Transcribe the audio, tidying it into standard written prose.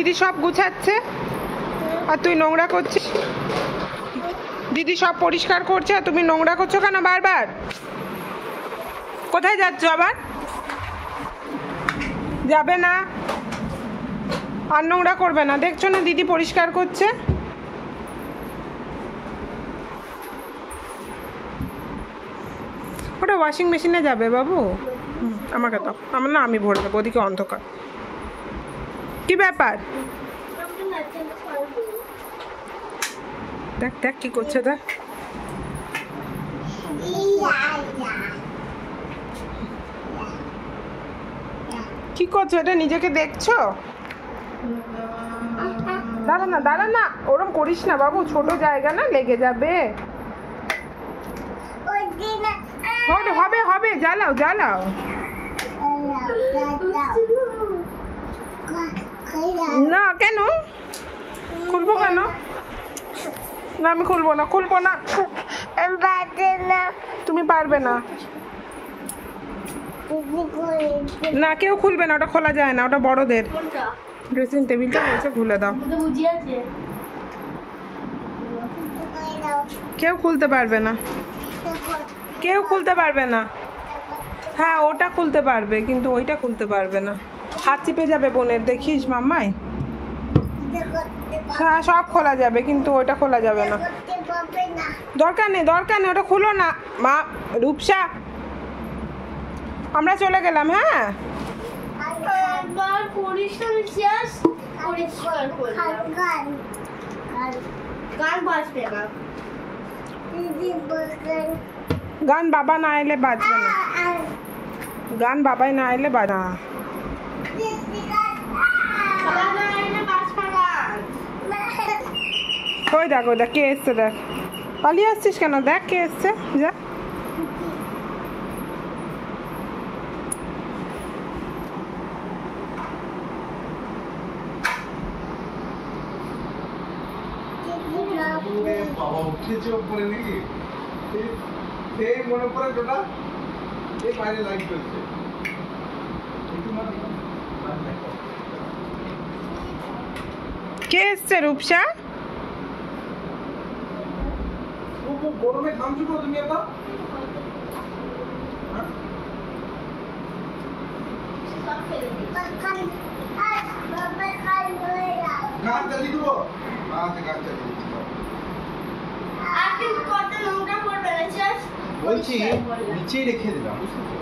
দিদি সব গুছাচ্ছে আর তুই নোংরা করছিস। দিদি সব পরিষ্কার করছে আর তুমি নোংরা করছো কেন বারবার? কোথায় যাচ্ছ আবার? যাবে না আর নোংরা করবে না, দেখছো না দিদি পরিষ্কার করছে। ওটা ওয়াশিং মেশিনে যাবে বাবু। আমাকে তো আমার না, আমি ভরে দেবো, ওদিকে অন্ধকার। কি ব্যাপার? দেখ দেখ কি করছে, দেখ কি করছো, এটা নিজেকে দেখছো? দাঁড়া না দাঁড়া না, ওরম করিস না বাবু, ছোট জায়গা না, লেগে যাবে। হবে হবে, জ্বালাও জ্বালাও। না কেন খুলবো কেন? না আমি খুলবো না, খুলবো না। তুমি পারবে না। না কেউ খুলবে না, ওটা খোলা যায় না, ওটা বড়দের। ড্রেসিং টেবিলটা হয়েছে, খুলে দাও। কেউ খুলতে পারবে না, কেউ খুলতে পারবে না। হ্যাঁ ওটা খুলতে পারবে কিন্তু ওইটা খুলতে পারবে না, হাত চিপে যাবে বোনের, দেখিস মাম্মাই। হ্যাঁ সব খোলা যাবে কিন্তু ওইটা খোলা যাবে না। দরকার নেই দরকার নেই, ওটা খুলো না মা। রূপসা আমরা চলে গেলাম। হ্যাঁ গান বাবা না এলে বাজবে না, গান বাবাই না এলে বাজা। ওই দেখ ওই দেখ কে এসছে, দেখ পালিয়ে আসছিস কেন, দেখ কে এসছে, যা। বাবা উঠেছে উপরে নাকি, এই মনে পড়ে ওটা, এই বাইরে লাইট জ্বলছে। কে এসছে রূপসা? গরমে ঘামছো তো তুমি এটা, গান চালিয়ে দেবো। আচ্ছা গান চালিয়ে বলছি, নিচেই রেখে দিলাম বুঝলি তো।